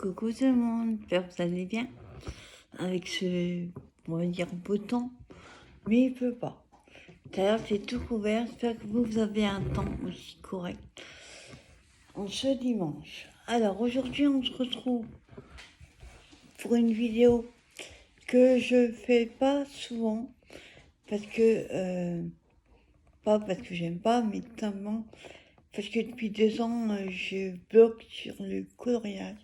Coucou tout le monde, j'espère que vous allez bien avec ce, on va dire, beau temps, mais il peut pas. D'ailleurs, c'est tout couvert, j'espère que vous avez un temps aussi correct en ce dimanche. Alors aujourd'hui, on se retrouve pour une vidéo que je fais pas souvent parce que, pas parce que j'aime pas, mais notamment parce que depuis 2 ans, je bloque sur le coloriage.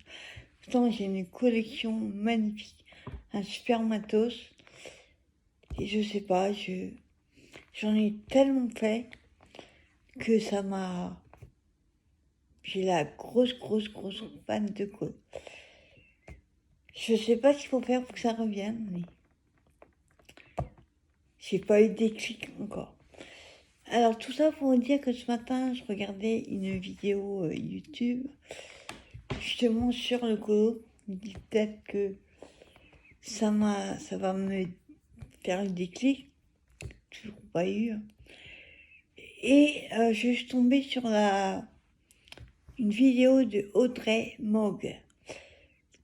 Pourtant, j'ai une collection magnifique, un super matos. Et je sais pas, j'en ai tellement fait que ça m'a... J'ai la grosse panne de colle. Je sais pas ce qu'il faut faire pour que ça revienne, mais j'ai pas eu de déclic encore. Alors tout ça pour vous dire que ce matin, je regardais une vidéo YouTube, justement sur le colo. Je me dis peut-être que ça va me faire le déclic. Toujours pas eu. Et je suis tombée sur une vidéo de Audrey Mogg,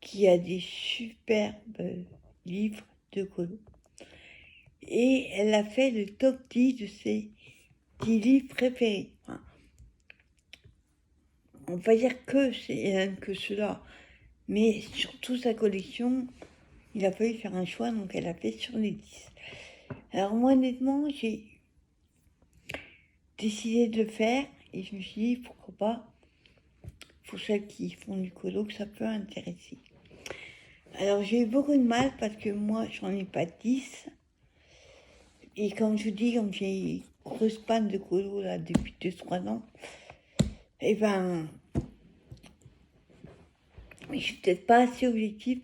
qui a des superbes livres de colo. Et elle a fait le top 10 de ses 10 livres préférés. Enfin, on va dire que c'est que cela, mais sur toute sa collection, il a fallu faire un choix, donc elle a fait sur les 10. Alors moi, honnêtement, j'ai décidé de le faire, et je me suis dit, pourquoi pas, pour celles qui font du colo, que ça peut intéresser. Alors j'ai eu beaucoup de mal parce que moi j'en ai pas 10. Et comme je vous dis, comme j'ai une grosse panne de colo là depuis 2-3 ans, et ben je suis peut-être pas assez objective,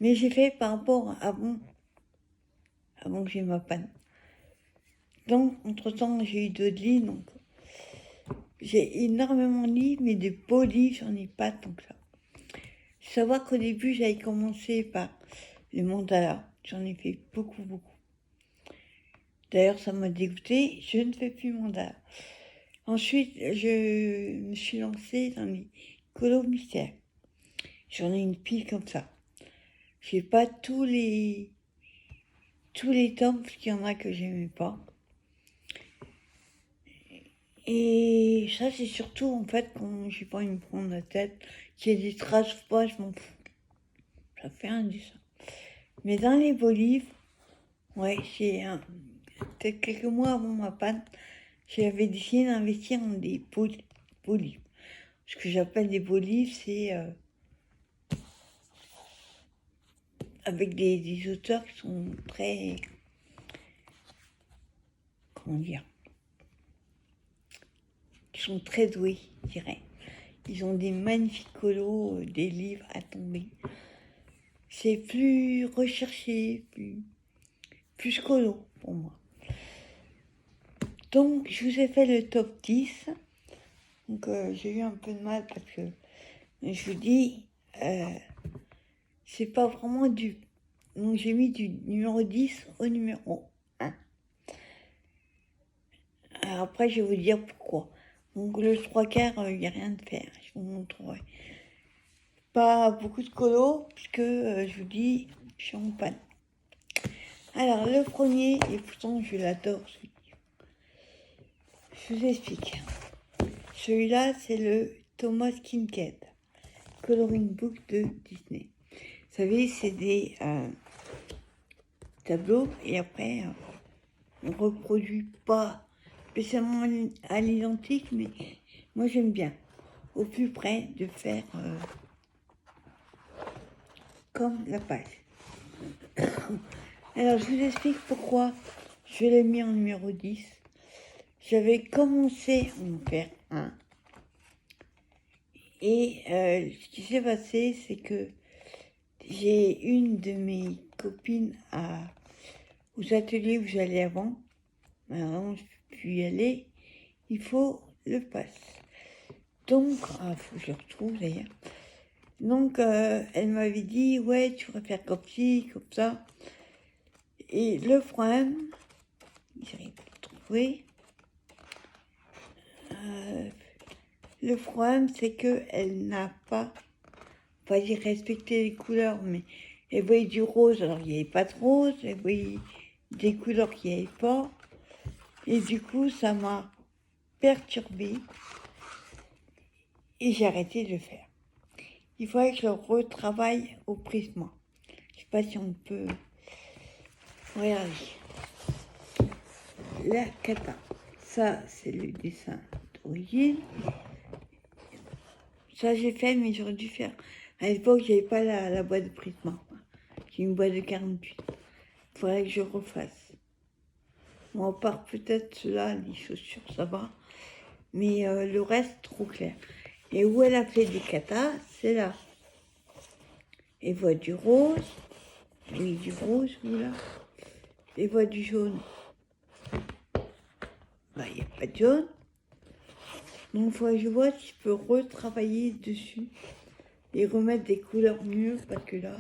mais j'ai fait par rapport à avant que j'ai ma panne. Donc entre temps j'ai eu d'autres livres, donc j'ai énormément de livres, mais de beaux livres j'en ai pas tant que ça. Faut savoir qu'au début j'avais commencé par le mandala, j'en ai fait beaucoup. D'ailleurs, ça m'a dégoûté, je ne fais plus mandala. Ensuite, je me suis lancée dans les colos mystères. J'en ai une pile comme ça. J'ai pas tous les tomes, parce qu'il y en a que j'aimais pas. Et ça, c'est surtout, en fait, quand j'ai pas envie de me prendre la tête, qu'il y ait des traces ou pas, je m'en fous. Ça fait un dessin. Mais dans les beaux livres, ouais, peut-être quelques mois avant ma panne, j'avais décidé d'investir dans des beaux livres. Ce que j'appelle des beaux livres, c'est avec des auteurs qui sont très, comment dire, qui sont très doués, je dirais. Ils ont des magnifiques colos, des livres à tomber. C'est plus recherché, plus colo pour moi. Donc, je vous ai fait le top 10. Donc, j'ai eu un peu de mal parce que, je vous dis, c'est pas vraiment du... Donc, j'ai mis du numéro 10 au numéro 1. Alors, après, je vais vous dire pourquoi. Donc, le 3/4, il n'y a rien de faire. Je vous montrerai. Pas beaucoup de colo, puisque, je vous dis, je suis en panne. Alors, le premier, et pourtant, je l'adore, celui-là. Je vous explique. Celui-là, c'est le Thomas Kincaid, Coloring Book de Disney. Vous savez, c'est des tableaux, et après, on reproduit pas spécialement à l'identique, mais moi, j'aime bien, au plus près, de faire comme la page. Alors, je vous explique pourquoi je l'ai mis en numéro 10. J'avais commencé à en faire un. Et ce qui s'est passé, c'est que j'ai une de mes copines aux ateliers où j'allais avant. Maintenant, je ne peux plus y aller. Il faut le pass. Donc, faut que je le retrouve d'ailleurs. Donc, elle m'avait dit, ouais, tu pourrais faire comme ci, comme ça. Et le problème, j'arrive à le trouver. Le problème, c'est qu'elle n'a pas fallait respecter les couleurs, mais elle voyait du rose, alors il n'y avait pas de rose, elle voyait des couleurs qu'il n'y avait pas, et du coup, ça m'a perturbée, et j'ai arrêté de le faire. Il faudrait que je retravaille au prisme. Je sais pas si on peut... Regardez. La cata. Ça, c'est le dessin d'origine. Ça, j'ai fait, mais j'aurais dû faire. À l'époque, j'avais pas la boîte de Prisma. J'ai une boîte de 48. Il faudrait que je refasse. Bon, à part peut-être cela, les chaussures, ça va. Mais le reste, trop clair. Et où elle a fait des katas, c'est là. Elle voit du rose. Oui, du rose, là. Elle voit du jaune. Bah, il n'y a pas de jaune. Donc, il faudrait que je vois si je peux retravailler dessus et remettre des couleurs mieux, parce que là,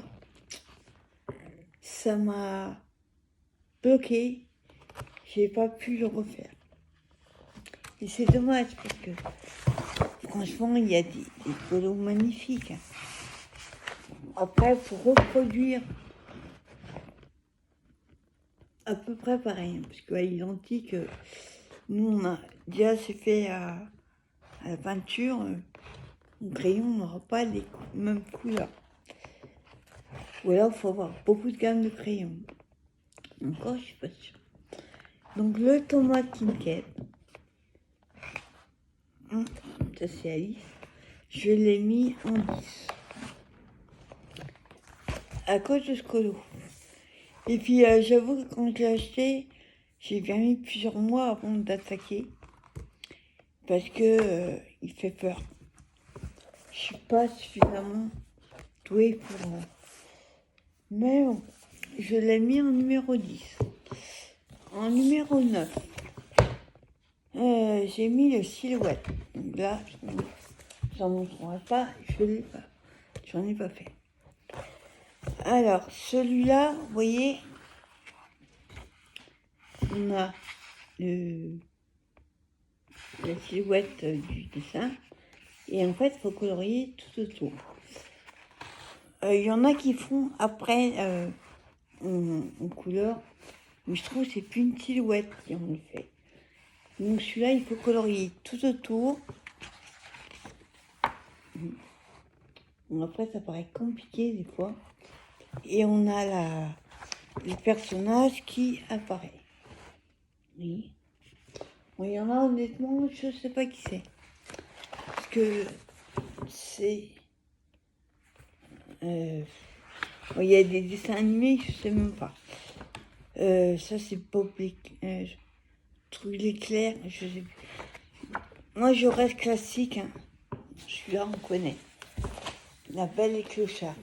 ça m'a bloqué. J'ai pas pu le refaire. Et c'est dommage, parce que franchement, il y a des polos magnifiques. Après, pour reproduire à peu près pareil, parce qu'à l'identique, nous, on a déjà c'est fait à la peinture. Au crayon, on n'aura pas les mêmes couleurs. Ou alors, il faut avoir beaucoup de gammes de crayons. Encore, je suis pas sûre. Donc, le tomate Kinket, ça c'est Alice, je l'ai mis en 10. À cause de ce colo. Et puis, j'avoue que quand je l'ai acheté, j'ai bien mis plusieurs mois avant d'attaquer. Parce que il fait peur. Je suis pas suffisamment douée pour... Mais bon, je l'ai mis en numéro 10. En numéro 9, j'ai mis le silhouette. Donc là, j'en montrerai pas, je l'ai pas. J'en ai pas fait. Alors, celui-là, vous voyez, on a la silhouette du dessin. Et en fait, il faut colorier tout autour. Il y en a qui font après en couleur, mais je trouve que c'est plus une silhouette qui en fait. Donc celui-là, il faut colorier tout autour. Bon, après, ça paraît compliqué des fois. Et on a le personnage qui apparaît. Oui. Bon, il y en a honnêtement, je ne sais pas qui c'est. Parce que c'est... bon, il y a des dessins animés, je ne sais même pas. Ça, c'est Bob l'éclair, je sais plus. Moi, je reste classique. Hein. Celui-là, on connaît. La Belle et Clochard.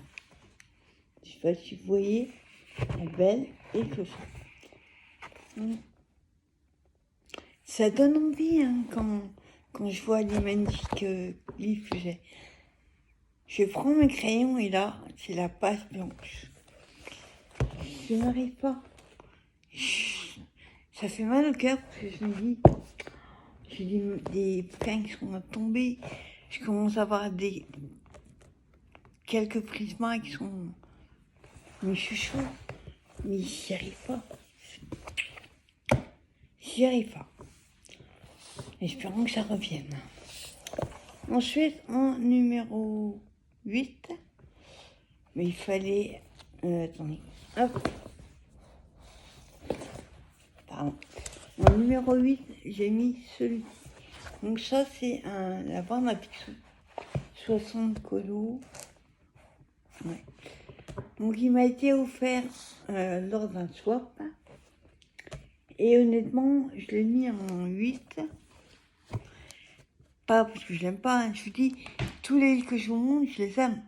Je ne sais pas si vous voyez. La Belle et Clochard. Ça donne envie hein, quand je vois les magnifiques livres que j'ai. Je prends mes crayons et là, c'est la page blanche. Je n'arrive pas. Ça fait mal au cœur parce que je me dis, j'ai des bouquins qui sont tombés. Je commence à avoir quelques prismas qui sont... Mais je suis chaud. Mais j'y arrive pas. J'y arrive pas. Espérons que ça revienne. Ensuite, en numéro 8, mais il fallait... attendez. Hop. Pardon. En numéro 8, j'ai mis celui-ci. Donc ça, c'est la bande à Picsou. 60 colos. Ouais. Donc il m'a été offert lors d'un swap. Et honnêtement, je l'ai mis en 8. Pas parce que je l'aime pas. Hein. Je vous dis, tous les livres que je vous montre, je les aime.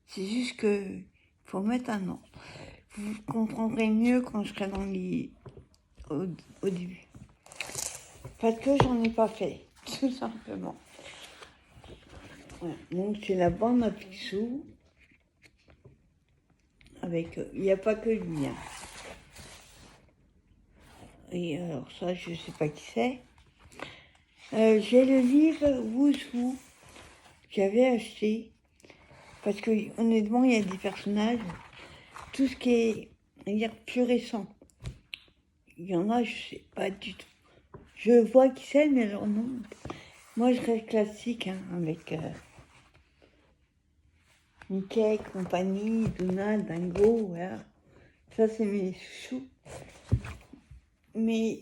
C'est juste que faut mettre un nom. Vous comprendrez mieux quand je serai dans les... au début. Parce que j'en ai pas fait, tout simplement. Voilà. Donc c'est la bande à Picsou. Avec... il n'y a pas que lui. Hein. Et alors ça, je sais pas qui c'est. J'ai le livre Wouzou que j'avais acheté Parce que honnêtement, il y a des personnages, tout ce qui est, on va dire, plus récent. Il y en a, je sais pas du tout. Je vois qui c'est, mais alors non. Moi, je reste classique, hein, avec Mickey, compagnie, Donald, Dingo, voilà. Ça, c'est mes chouchous. Mais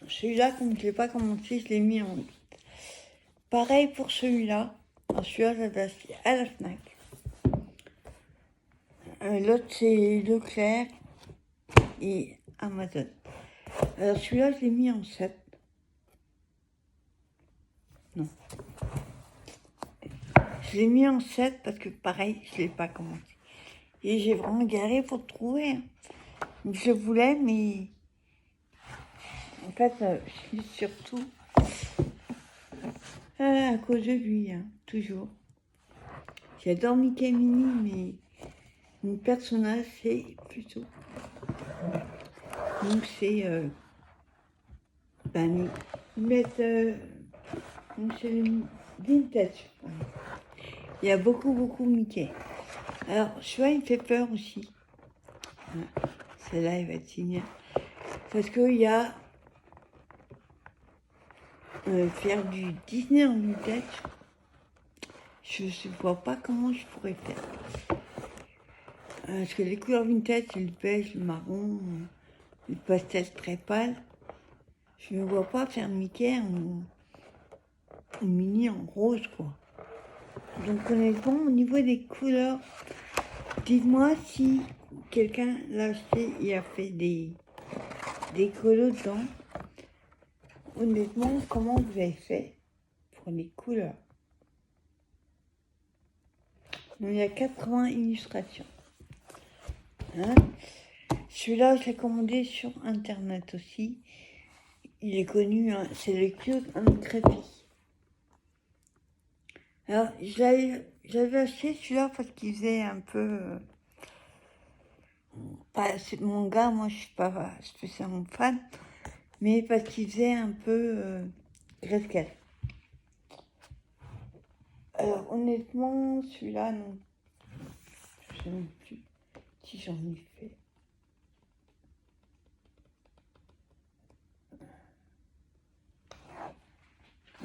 celui-là, comme je l'ai pas commencé, je l'ai mis en... Pareil pour celui-là. Alors, celui-là, je l'ai acheté à la Fnac. L'autre, c'est Leclerc et Amazon. Alors, celui-là, je l'ai mis en 7. Non. Je l'ai mis en 7 parce que, pareil, je ne l'ai pas commencé. Et j'ai vraiment galéré pour le trouver. Hein. Donc, je voulais, mais... En fait, je suis surtout à cause de lui, hein, toujours. J'adore Mickey et Minnie, mais mon personnage, c'est plutôt... Donc, c'est... donc, c'est le vintage. Il y a beaucoup Mickey. Alors, celui-là, il me fait peur aussi. Celle-là, il va être signé. Parce qu'il y a... faire du Disney en vintage, je ne vois pas comment je pourrais faire. Parce que les couleurs vintage, c'est le beige, le marron, le pastel très pâle. Je ne vois pas faire Mickey en mini en rose, quoi. Donc honnêtement, au niveau des couleurs, dites-moi si quelqu'un l'a acheté et a fait des colos dedans. Honnêtement, comment vous avez fait pour les couleurs? Donc, il y a 80 illustrations. Hein, celui-là, je l'ai commandé sur internet aussi. Il est connu, hein, c'est le Cute and Creepy. Alors, j'avais acheté celui-là parce qu'il faisait un peu... c'est mon gars, moi je suis pas spécialement fan, mais parce qu'il faisait un peu Grescal. Alors, honnêtement, celui-là, non. Je sais même plus si j'en ai fait.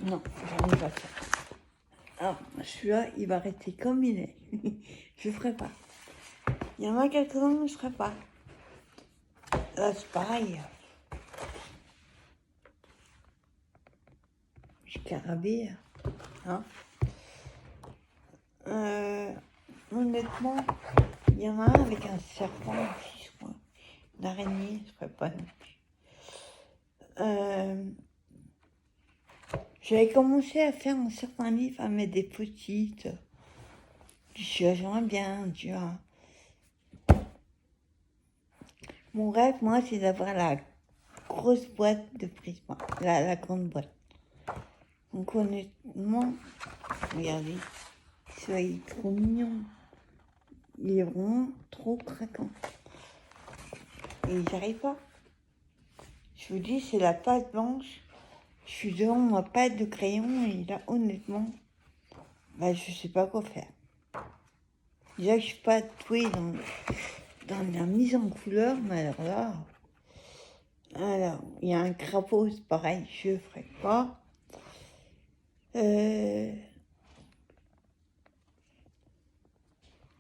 Non, j'en ai pas fait. Alors, celui-là, il va rester comme il est. Je ne ferai pas. Il y en a quelques-uns que je ne ferai pas. Là, c'est pareil. Scarabée. Hein. Honnêtement, il y en a un avec un serpent aussi, je crois. Une araignée, je ne ferai pas non plus. J'avais commencé à faire un certain livre, à mettre des petites. J'aimerais bien, tu vois. Mon rêve, moi, c'est d'avoir la grosse boîte de Prisma, la grande boîte. Donc honnêtement, regardez, il est trop mignon. Il est vraiment trop craquant. Et j'arrive pas. Je vous dis, c'est la page blanche. Je suis devant ma pâte de crayon et là, honnêtement, bah, je sais pas quoi faire. Déjà, je suis pas douée dans la mise en couleur, mais alors là... Alors, il y a un crapaud, c'est pareil, je ne ferai pas.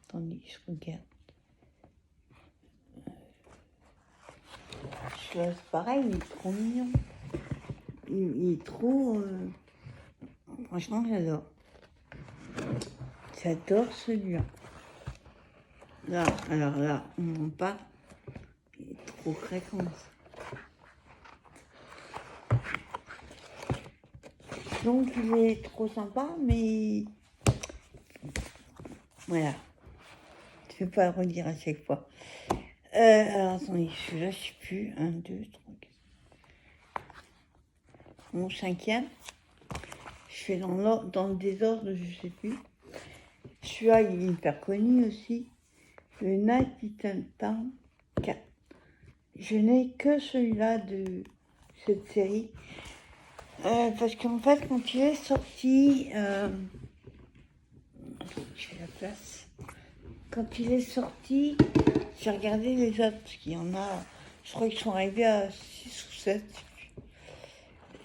Attendez, je regarde. Celui-là, c'est pareil, il est trop mignon. Il est trop... Franchement, j'adore. J'adore celui-là. Là, alors là, on en parle. Il est trop craquant. Donc, il est trop sympa, mais... Voilà. Je ne vais pas le redire à chaque fois. Alors, attendez, celui-là, je ne sais plus. 1, 2, 3, 4. Mon cinquième. Je fais dans le désordre, je ne sais plus. Celui-là, il est hyper connu aussi. Le Night Little Town 4. Je n'ai que celui-là de cette série. Parce qu'en fait, quand il est sorti, Je fais la place. Quand il est sorti, j'ai regardé les autres, parce qu'il y en a, je crois qu'ils sont arrivés à 6 ou 7.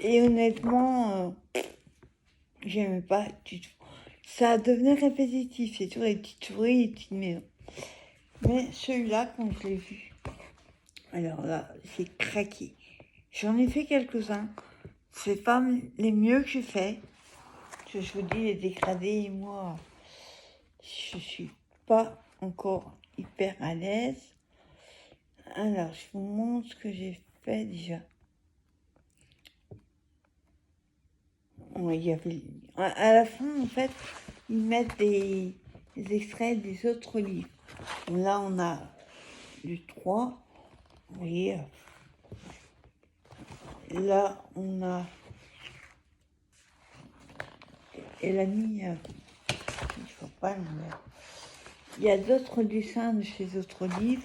Et honnêtement, j'aimais pas du tout. Ça devenait répétitif, c'est toujours les petites souris, les petites maisons. Mais celui-là, quand je l'ai vu, alors là, j'ai craqué. J'en ai fait quelques-uns. C'est pas les mieux que j'ai fait. Je vous dis, les dégradés, moi, je suis pas encore hyper à l'aise. Alors, je vous montre ce que j'ai fait déjà. Ouais, il y avait... À la fin, en fait, ils mettent des extraits des autres livres. Là, on a du 3. Vous voyez, là, on a... Elle a mis... il faut pas le mettre. Il y a d'autres dessins de ces autres livres.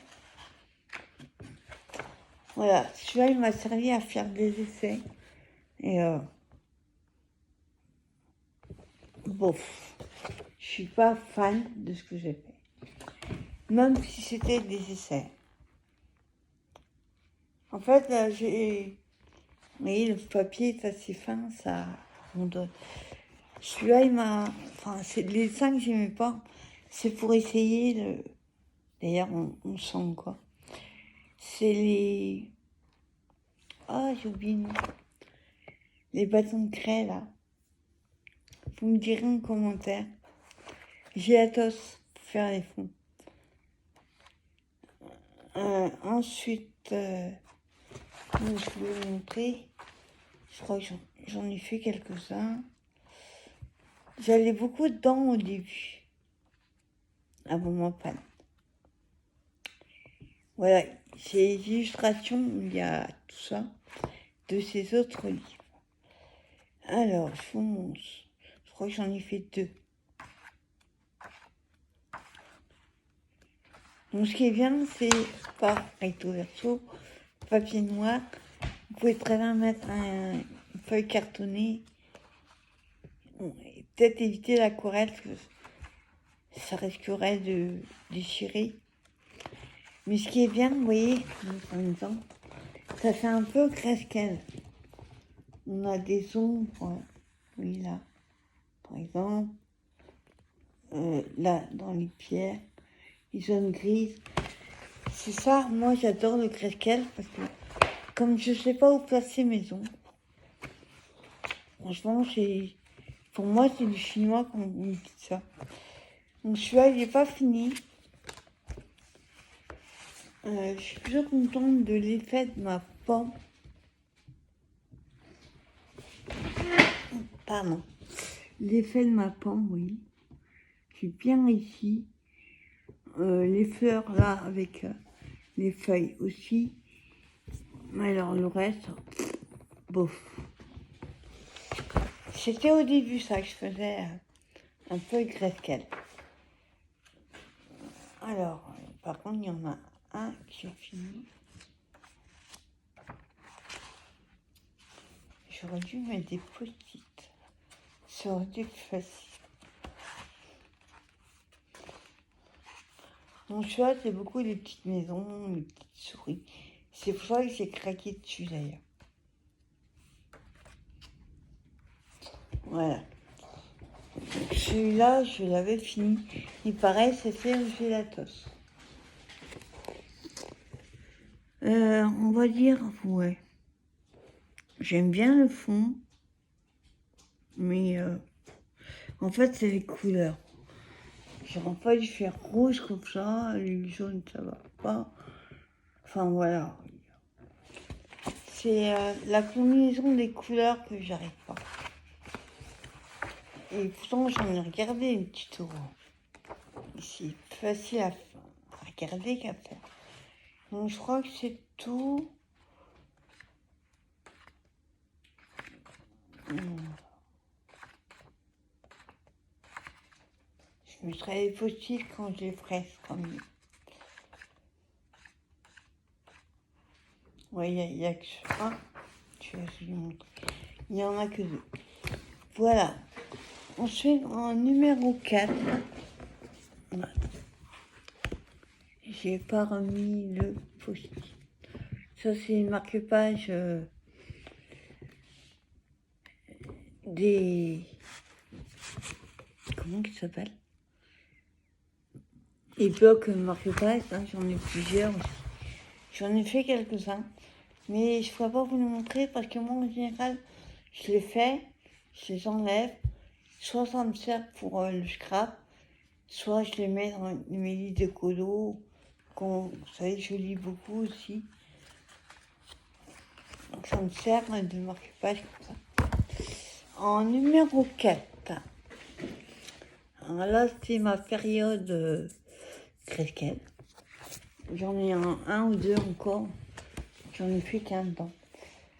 Voilà, celui-là, il m'a servi à faire des essais. Et bof, je suis pas fan de ce que j'ai fait. Même si c'était des essais. En fait, j'ai... Vous voyez, le papier est assez fin, ça... Celui-là, il m'a... Enfin, c'est les dessins que j'aimais pas. C'est pour essayer de... D'ailleurs, on sent quoi. C'est les... Ah, j'ai oublié le nom. Les bâtons de craie, là. Vous me direz en commentaire. J'ai Atos pour faire les fonds. Ensuite, je vais vous montrer. Je crois que j'en ai fait quelques-uns. J'avais beaucoup de dents au début. Avant ma panne. Voilà, c'est les illustrations, il y a tout ça, de ces autres livres. Alors, je vous montre. Je crois que j'en ai fait 2. Donc, ce qui est bien, c'est pas recto verso, papier noir. Vous pouvez très bien mettre une feuille cartonnée. Peut-être éviter l'aquarelle, parce que ça risquerait de déchirer. Mais ce qui est bien, vous voyez, en même temps, ça fait un peu Cresquel. On a des ombres, oui, là, par exemple. Là, dans les pierres, les zones grises. C'est ça, moi j'adore le Cresquel, parce que comme je sais pas où placer mes ombres, franchement, pour moi, c'est du chinois quand on dit ça. Donc celui-là, il n'est pas fini. Je suis plutôt contente de l'effet de ma pomme. Pardon. L'effet de ma pomme, oui. J'ai bien réussi. Les fleurs là, avec les feuilles aussi. Mais alors le reste, bof. C'était au début ça que je faisais un peu Cresquel. Alors, par contre, il y en a un que j'ai fini. J'aurais dû mettre des post-it. Ça aurait été facile. Mon choix, c'est beaucoup les petites maisons, les petites souris. C'est pour ça que j'ai craqué dessus d'ailleurs. Voilà. Celui-là, je l'avais fini. Et pareil, c'était un gélatos. On va dire, ouais. J'aime bien le fond. Mais en fait, c'est les couleurs. J'aurais pas dû faire rouge comme ça, les jaunes, ça va pas. Enfin, voilà. C'est la combinaison des couleurs que j'arrive pas. Et pourtant, j'en ai regardé une petite euro. C'est facile à regarder qu'à faire. Donc, je crois que c'est tout. Je mettrai les post-it quand je les ferai comme. Oui, il y a que ça. Je vais vous montrer. Il n'y en a que 2. Voilà. Ensuite, en numéro 4, voilà. J'ai pas remis le post-it. Ça, c'est le marque-page des... Comment il s'appelle? Les blocs marque-page, hein, j'en ai plusieurs aussi. J'en ai fait quelques-uns, mais je ne pourrais pas vous les montrer parce que moi, en général, je les fais, je les enlève, soit ça me sert pour le scrap, soit je les mets dans mes listes de colos, vous savez, je lis beaucoup aussi. Donc ça me sert de marque-page comme ça. En numéro 4, alors là, c'est ma période Cresquel. J'en ai un ou deux encore. J'en ai fait qu'un temps.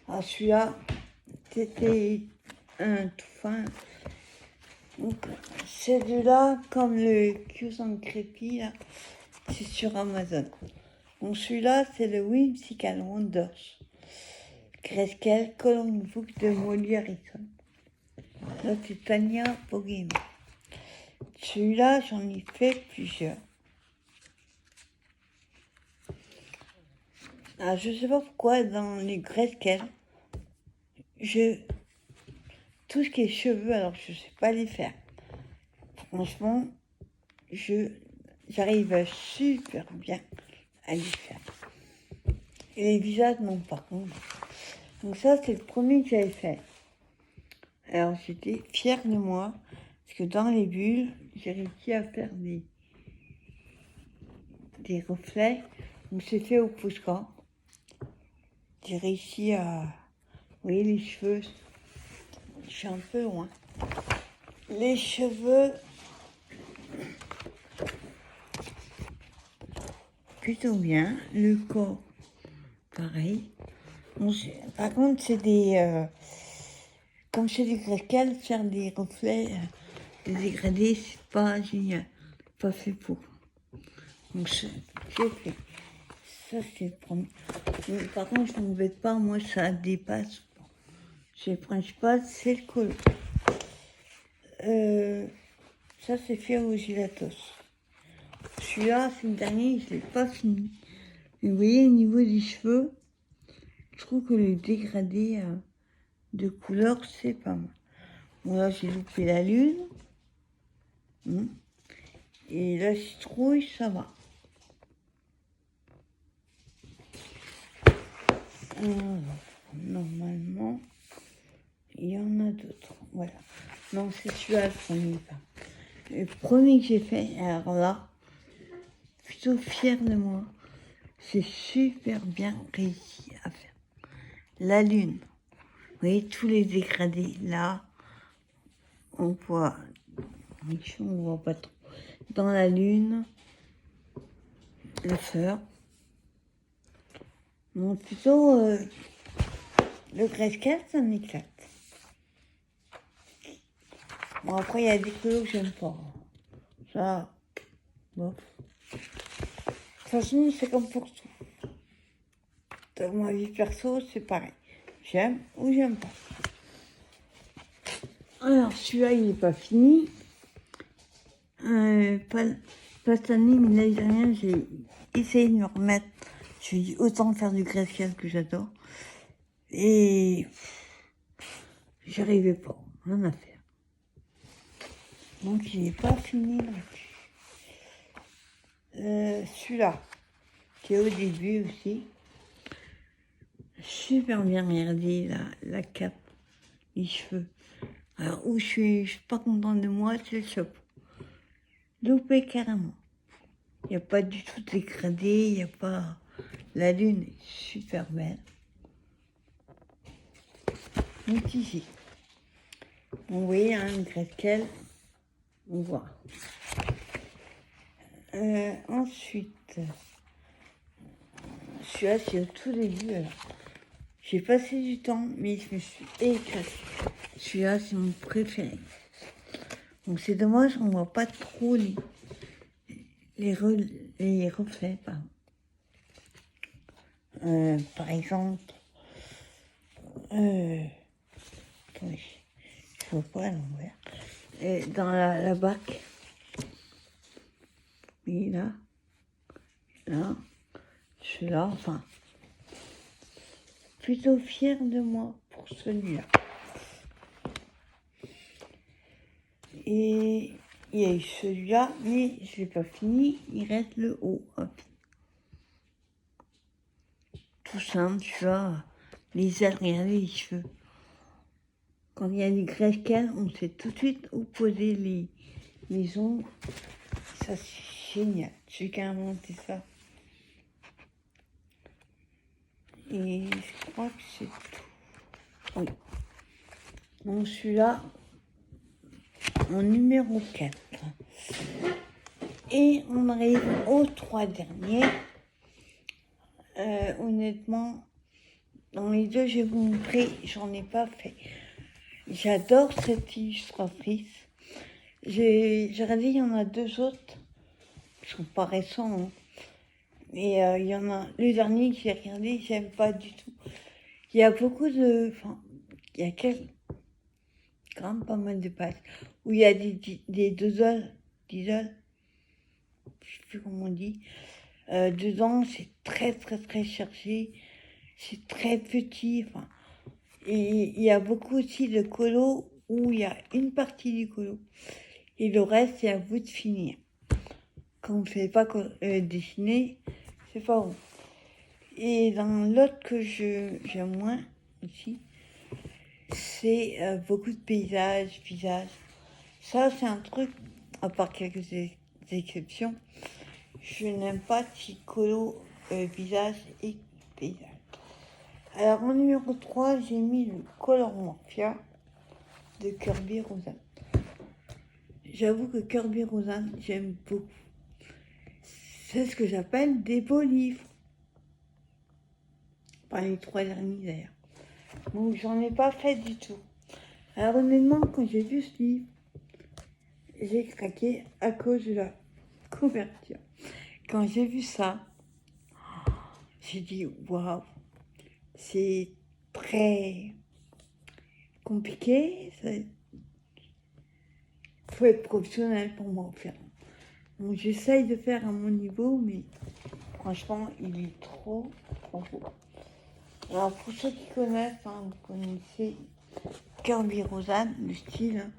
Alors celui-là, c'était un tout fin. Donc, celui-là, comme le Q100 Crépi, là, c'est sur Amazon. Donc celui-là, c'est le Whimsical Wonders. Cresquel, Coloring Book de Molly Harrison. Là, c'est Tania Poggame. Celui-là, j'en ai fait plusieurs. Alors, je sais pas pourquoi, dans les Cresquel, tout ce qui est cheveux, alors je sais pas les faire. Franchement, j'arrive super bien à les faire. Et les visages, non, par contre. Donc ça, c'est le premier que j'avais fait. Alors, j'étais fière de moi, parce que dans les bulles, j'ai réussi à faire des reflets. Donc, c'est fait au pouce-corps. J'ai réussi à... Vous voyez, les cheveux, je suis un peu loin. Les cheveux, plutôt bien. Le corps, pareil. Bon, par contre, c'est comme chez les Cresquel, faire des reflets, des dégradés, c'est pas génial. Pas fait pour. Donc, j'ai fait. Ça, c'est le premier. Mais, par contre, je ne m'embête pas, moi, ça dépasse. C'est le principal, c'est le col. Ça, c'est fait au Gelatos. Celui-là, c'est le dernier, je ne l'ai pas fini. Mais vous voyez, au niveau des cheveux, je trouve que le dégradé de couleur, c'est pas mal. Bon, là, j'ai loupé la lune. Et la citrouille, ça va. Normalement, il y en a d'autres. Voilà. Non, c'est celui-là le premier pas. Le premier que j'ai fait, alors là, plutôt fière de moi. C'est super bien réussi à faire. La lune. Vous voyez tous les dégradés là. On voit. On voit pas trop. Dans la lune, le fleur. Donc plutôt le Cresquel, ça m'éclate. Bon, après, il y a des couleurs que j'aime pas. Ça, bon. De toute façon, c'est comme pour tout. Dans ma vie perso, c'est pareil. J'aime ou j'aime pas. Alors, celui-là, il n'est pas fini. Pas cette année, mais l'année dernière, j'ai essayé de me remettre. Je dis autant faire du Cresquel que j'adore. Et j'arrivais pas. Rien à faire. Donc, il n'est pas fini non plus. Celui-là, qui est au début aussi. Super bien regardé, la cape, les cheveux. Alors, où je suis pas contente de moi, c'est le chapeau. Loupé carrément. Il n'y a pas du tout dégradé, il n'y a pas... La lune est super belle. Donc ici. Vous voyez, un Cresquel, on voit. Ensuite, celui-là, c'est au tout début. Alors. J'ai passé du temps, mais je me suis éclatée. Celui-là, c'est mon préféré. Donc c'est dommage, on voit pas trop les reflets. Par exemple, attendez, je vois pas à l'envers. Et dans la bac. Et là, je suis là, enfin, plutôt fière de moi pour celui-là. Et il y a eu celui-là, mais je l'ai pas fini, il reste le haut. Hop. Tout simple, tu vois, les ailes, regardez les cheveux. Quand il y a des graisse-cales, on sait tout de suite où poser les ongles. Ça, c'est génial. Celui qui a inventé ça. Et je crois que c'est tout. Oui. Donc celui-là, en numéro 4. Et on arrive aux 3 derniers. Honnêtement, dans les deux, je vais vous montrer, j'en ai pas fait. J'adore cette illustratrice. J'ai regardé, il y en a 2 autres, qui sont pas récents. Hein. Et il y en a, le dernier que j'ai regardé, j'aime pas du tout. Il y a beaucoup de, enfin, il y a quand même pas mal de pages, où il y a des doodles, je sais plus comment on dit. Dedans, c'est très très très chargé, c'est très petit, enfin, et il y a beaucoup aussi de colos où il y a une partie du colo et le reste c'est à vous de finir. Quand vous ne savez pas dessiner, c'est pas bon. Et dans l'autre que j'aime moins aussi, c'est beaucoup de paysages, visages. Ça c'est un truc, à part quelques exceptions, je n'aime pas colo, visage et paysage. Alors en numéro 3, j'ai mis le Color Morphia de Kirby Rosen. J'avoue que Kirby Rosen, j'aime beaucoup. C'est ce que j'appelle des beaux livres. Pas les 3 derniers d'ailleurs. Donc j'en ai pas fait du tout. Alors honnêtement, quand j'ai vu ce livre, j'ai craqué à cause de la couverture. Quand j'ai vu ça, j'ai dit waouh, c'est très compliqué. Il faut être professionnel pour m'en faire. Donc j'essaye de faire à mon niveau, mais franchement, il est trop beau. Alors pour ceux qui connaissent, hein, vous connaissez Kirby Rosen, le style, hein,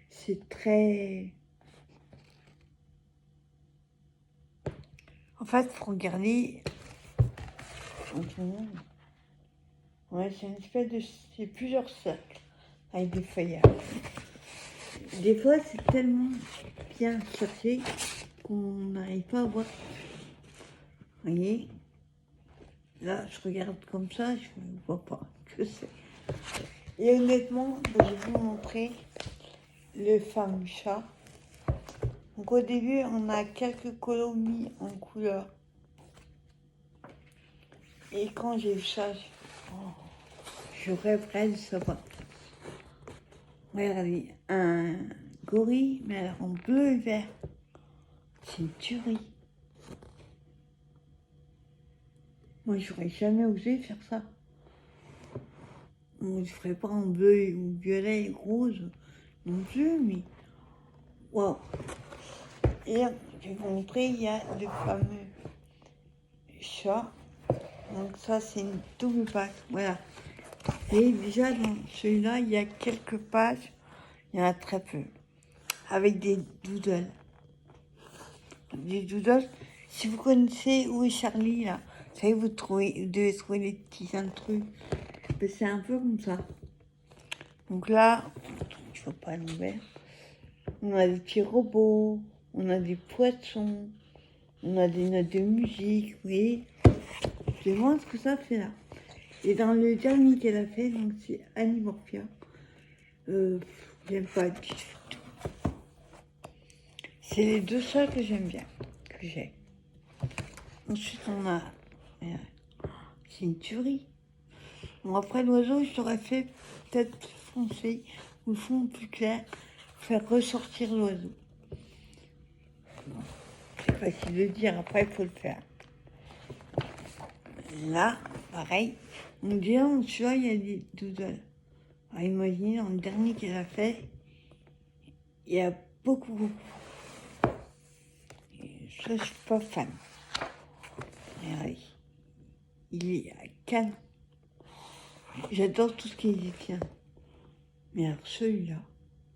c'est très... En fait, faut regarder... Ouais, c'est une espèce de... C'est plusieurs cercles avec des feuillages. Des fois, c'est tellement bien cherché qu'on n'arrive pas à voir. Vous voyez? Là, je regarde comme ça, je ne vois pas que c'est. Et honnêtement, je vais vous montrer le fameux chat. Donc au début, on a quelques colos mis en couleur. Et quand j'ai vu ça, je rêverais de savoir. Regardez, un gorille, mais alors en bleu et vert. C'est une tuerie. Moi, j'aurais jamais osé faire ça. On ne ferait pas en bleu ou violet et rose non plus, mais waouh. Et je vais vous montrer, il y a le fameux chat. Donc ça, c'est une double page. Voilà. Et déjà, dans celui-là, il y a quelques pages. Il y en a très peu. Avec des doodles. Des doodles. Si vous connaissez Où est Charlie, là, vous savez, vous devez trouver les petits intrus. C'est un peu comme ça. Donc là, je ne vois pas l'envers. On a des petits robots, on a des poissons, on a des notes de musique, vous voyez. Je vois ce que ça fait là. Et dans le dernier qu'elle a fait, donc c'est Animorphia. J'aime pas du tout. C'est les 2 seuls que j'aime bien, que j'ai. Ensuite, on a... C'est une tuerie. Bon, après l'oiseau, je t'aurais fait peut-être foncé ou fond plus clair, faire ressortir l'oiseau. Bon, c'est facile de dire, après il faut le faire. Là, pareil, on dirait en celui-là, il y a des doodles. Alors imaginez, dans le dernier qu'elle a fait, Il y a beaucoup. Ça, je suis pas fan. Regardez. Il est à Cannes. J'adore tout ce qui est égyptien. Mais alors celui-là,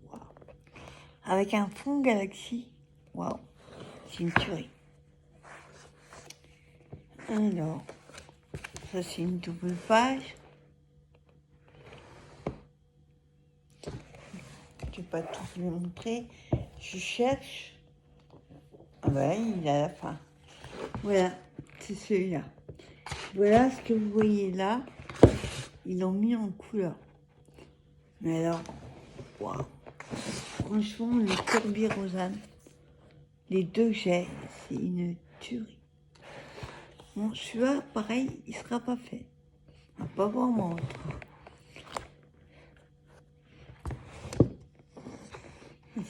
waouh. Avec un fond galaxie, waouh, c'est une tuerie. Alors, ça c'est une double page. Je vais pas tout vous montrer. Je cherche. Ah ben, il est à la fin. Voilà, c'est celui-là. Voilà ce que vous voyez là. Ils l'ont mis en couleur. Mais alors, waouh. Franchement, les Kirby Rosanne, les deux que j'ai, c'est une tuerie. Bon, celui-là, pareil, il sera pas fait. On va pas voir mon autre.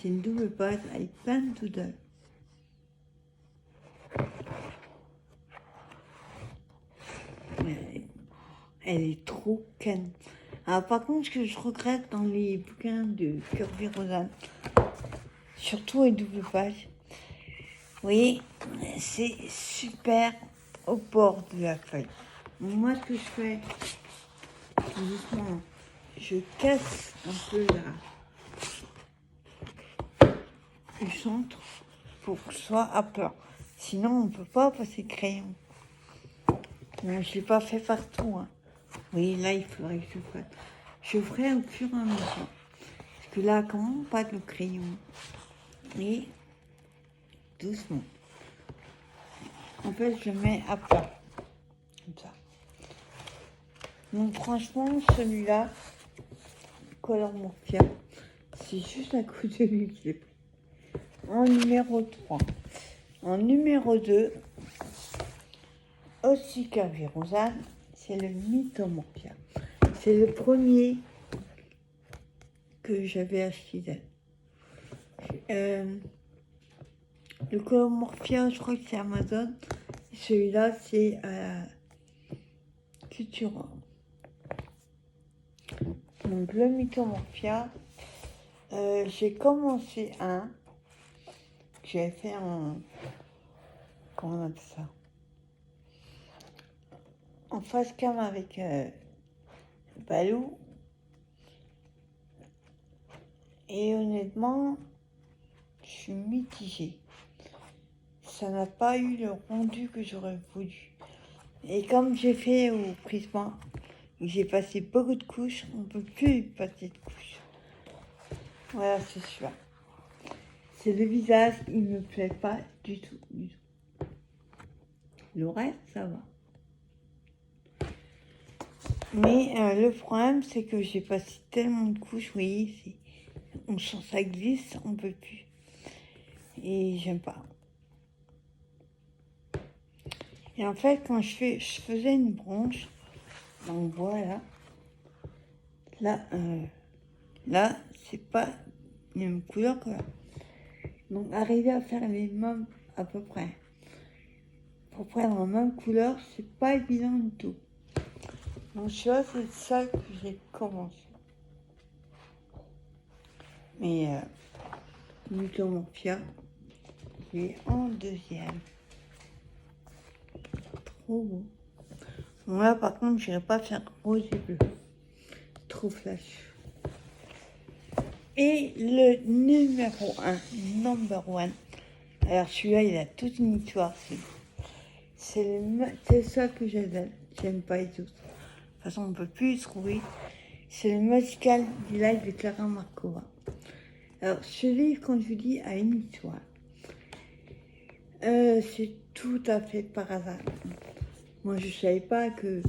C'est une double page avec plein de doodles. Elle est trop canne. Alors, par contre, ce que je regrette dans les bouquins de Kirby Rosanne, surtout les doubles pages, vous voyez, c'est super au bord de la feuille. Moi, ce que je fais, doucement, je casse un peu le centre pour que ce soit à plat. Sinon, on ne peut pas passer le crayon. Mais je ne l'ai pas fait partout. Hein. Oui, là, il faudrait que je fasse. Je ferai au fur et à mesure. Parce que là, comment pas de crayon. Et doucement. En fait, je le mets à plat. Comme ça. Donc, franchement, celui-là, Color Morphia, c'est juste à côté de lui. En numéro 3. En numéro 2, aussi Kirby Rosanne, c'est le Mythomorphia. C'est le premier que j'avais acheté d'elle. Le Colomorphia, je crois que c'est Amazon. Celui-là, c'est Cultura. Donc, le Mythomorphia, j'ai commencé un que j'avais fait en. Comment on appelle ça? En face cam avec Balou. Et honnêtement, je suis mitigée. Ça n'a pas eu le rendu que j'aurais voulu. Et comme j'ai fait au Prisma, j'ai passé beaucoup de couches, on ne peut plus passer de couches. Voilà, c'est celui-là. C'est le visage, il ne me plaît pas du tout, du tout. Le reste, ça va. Mais le problème, c'est que j'ai passé tellement de couches, vous voyez, on sent ça glisse, on ne peut plus. Et j'aime pas. Et en fait, quand je faisais une branche, donc voilà, là, c'est pas la même couleur que là. Donc, arriver à faire les mêmes à peu près. Pour prendre la même couleur, c'est pas évident du tout. Donc, c'est ça que j'ai commencé. Mais Mythomorphia, il est en deuxième. Trop beau. Bon, là, par contre, je n'irai pas faire rose et bleu. Trop flash. Et le numéro 1, number one. Alors, celui-là, il a toute une histoire. C'est ça que j'aime pas les autres. De toute façon, on ne peut plus y trouver. C'est le Magical Delight de Clara Markova. Alors, ce livre, quand je vous dis, a une histoire. C'est tout à fait par hasard. Moi, je ne savais pas que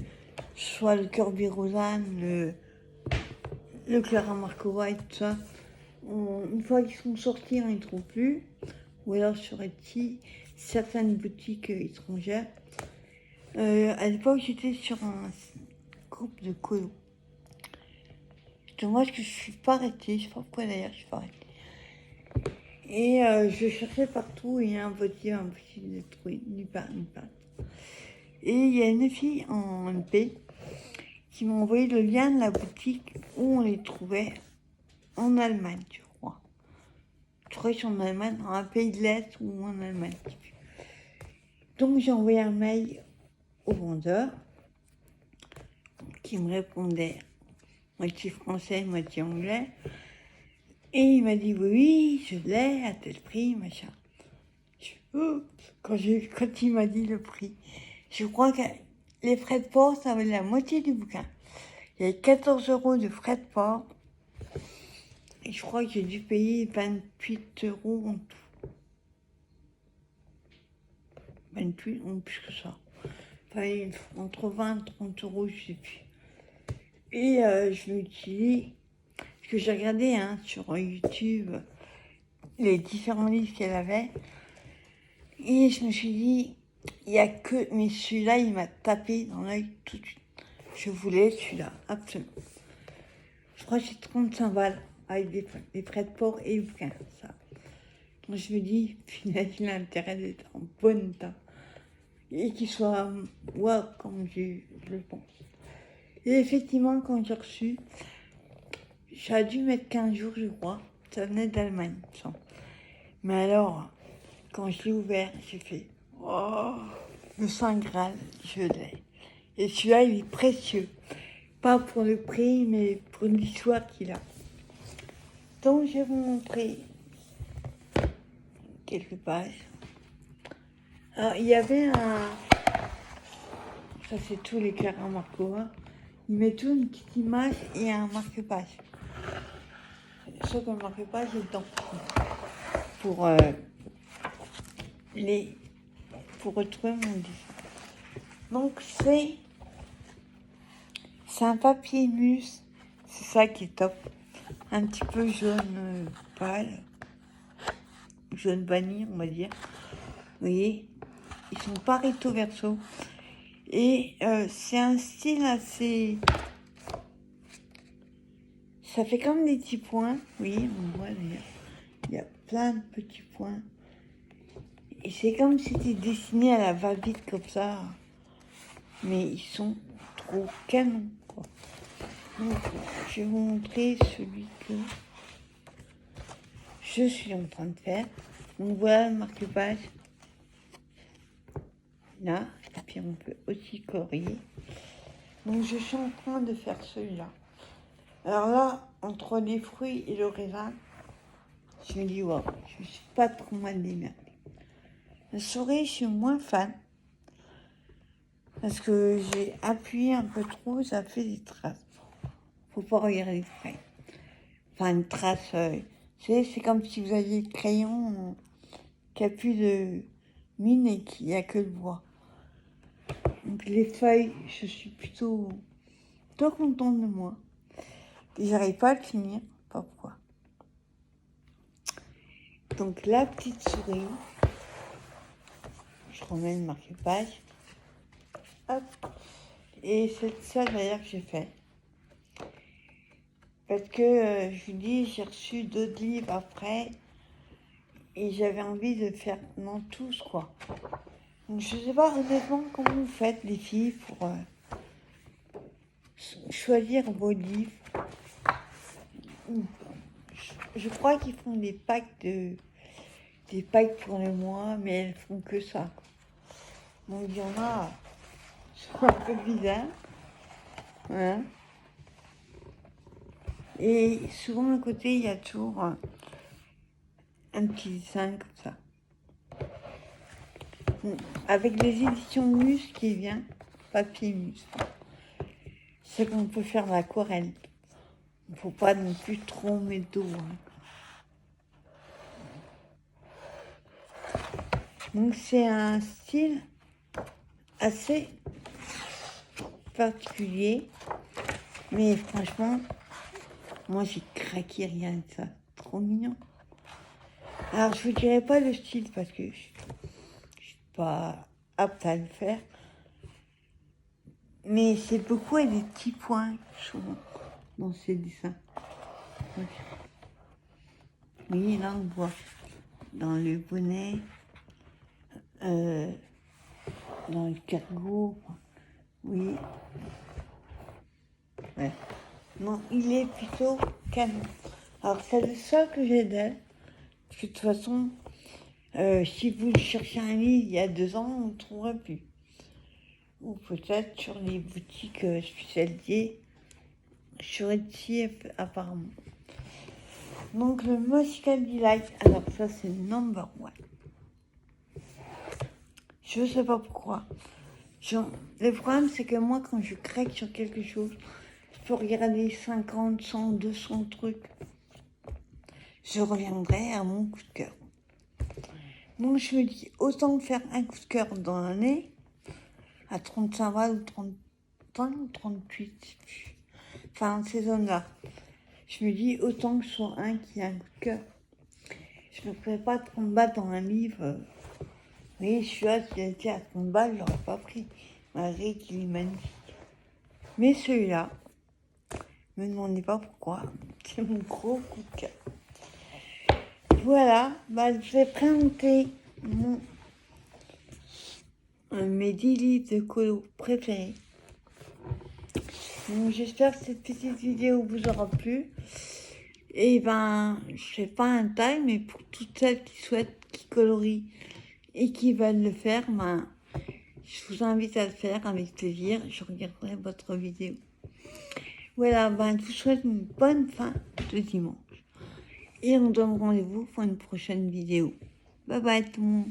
soit le Kirby Rosanne, le Clara Markova et tout ça, une fois qu'ils sont sortis, on ne les trouve plus. Ou alors sur Etsy, certaines boutiques étrangères. À l'époque, j'étais sur un groupe de colo. Dommage que je ne suis pas arrêtée, je ne sais pas pourquoi d'ailleurs je suis pas arrêtée. Et je cherchais partout et impossible de trouver nulle part. Et il y a une fille en MP qui m'a envoyé le lien de la boutique où on les trouvait en Allemagne, je crois. Je crois que c'est en Allemagne, dans un pays de l'Est ou en Allemagne. Donc j'ai envoyé un mail au vendeur qui me répondait moitié français, moitié anglais. Et il m'a dit oui, je l'ai à tel prix, machin. Quand il m'a dit le prix, je crois que les frais de port, ça valait la moitié du bouquin. Il y avait 14 € de frais de port. Et je crois que j'ai dû payer 28 € en tout. 28 ou plus que ça. Enfin, entre 20 et 30 €, je sais plus. Et je me suis dit, parce que j'ai regardé sur YouTube les différents livres qu'elle avait, et je me suis dit, il n'y a que... Mais celui-là, il m'a tapé dans l'œil tout de suite. Je voulais celui-là, absolument. Je crois que c'est 35 balles avec des frais de port et le bouquin, ça. Donc je me dis, finalement, il a intérêt d'être en bon état. Et qu'il soit wow, comme je le pense. Et effectivement, quand j'ai reçu, ça a dû mettre 15 jours, je crois. Ça venait d'Allemagne, ça. Mais alors, quand je l'ai ouvert, j'ai fait oh, le Saint Graal, je l'ai. Et celui-là, il est précieux. Pas pour le prix, mais pour l'histoire qu'il a. Donc, je vais vous montrer quelques pages. Alors, il y avait ça, c'est tous les carrés Marco. Il met tout une petite image et un marque-page. Sauf que le marque-page est dedans. Pour retrouver mon dessin. Donc, c'est un papier mousse. C'est ça qui est top. Un petit peu jaune pâle. Jaune vanille, on va dire. Vous voyez, ils sont pas recto verso. Et c'est un style assez... Ça fait comme des petits points. Oui, on voit d'ailleurs. Il y a plein de petits points. Et c'est comme si c'était dessiné à la va-vite comme ça. Mais ils sont trop canons, quoi. Donc, je vais vous montrer celui que je suis en train de faire. Donc voilà le marque-page. Là, et puis on peut aussi colorier. Donc je suis en train de faire celui-là. Alors là, entre les fruits et le raisin, je me dis, wow, je ne suis pas trop mal démerdée. La souris, je suis moins fan. Parce que j'ai appuyé un peu trop, ça fait des traces. Faut pas regarder près. Enfin, une trace, c'est comme si vous aviez le crayon qui a plus de mine et qu'il n'y a que le bois. Donc les feuilles, je suis plutôt contente de moi. Et j'arrive pas à le finir, pas pourquoi. Donc la petite souris, je remets le marque-page. Hop. Et c'est ça d'ailleurs que j'ai fait. Parce que je vous dis, j'ai reçu d'autres livres après et j'avais envie de faire non tous quoi. Donc je sais pas honnêtement comment vous faites les filles pour choisir vos livres. Je crois qu'ils font des packs pour le mois, mais elles font que ça. Donc il y en a, c'est un peu bizarre. Voilà. Et souvent à côté, il y a toujours un petit dessin comme ça. Avec les éditions Mus qui vient, papier Mus, c'est qu'on peut faire l'aquarelle. Il ne faut pas non plus trop mettre d'eau. Donc c'est un style assez particulier, mais franchement, moi j'ai craqué rien de ça. Trop mignon. Alors je vous dirai pas le style parce que je suis pas apte à le faire. Mais c'est beaucoup avec des petits points souvent dans ces dessins. Oui, là on voit dans le bonnet, dans le cargo. Oui. Ouais. Non, il est plutôt canon. Alors c'est le seul que j'ai d'elle. Parce que de toute façon, si vous cherchez un livre il y a 2 ans, on ne le trouvera plus. Ou peut-être sur les boutiques spécialisées sur Etsy apparemment. Donc le Moscato Delight, alors ça c'est number one. Je sais pas pourquoi. Le problème c'est que moi quand je craque sur quelque chose, je peux regarder 50, 100, 200 trucs. Je reviendrai à mon coup de cœur. Donc je me dis, autant faire un coup de cœur dans l'année, à 35 balles ou 35 ou 38, enfin ces zones-là. Je me dis, autant que ce soit un qui a un coup de cœur. Je ne me ferais pas 30 balles dans un livre. Oui, je suis là, si il était à 30 balles, je l'aurais pas pris, malgré qu'il est magnifique. Mais celui-là, ne me demandez pas pourquoi, c'est mon gros coup de cœur. Voilà, je vais présenter mes 10 livres de colo préférés. Donc, j'espère que cette petite vidéo vous aura plu. Et je fais pas un taille, mais pour toutes celles qui souhaitent, qui colorient et qui veulent le faire, je vous invite à le faire avec plaisir. Je regarderai votre vidéo. Voilà, je vous souhaite une bonne fin de dimanche. Et on donne rendez-vous pour une prochaine vidéo. Bye bye tout le monde.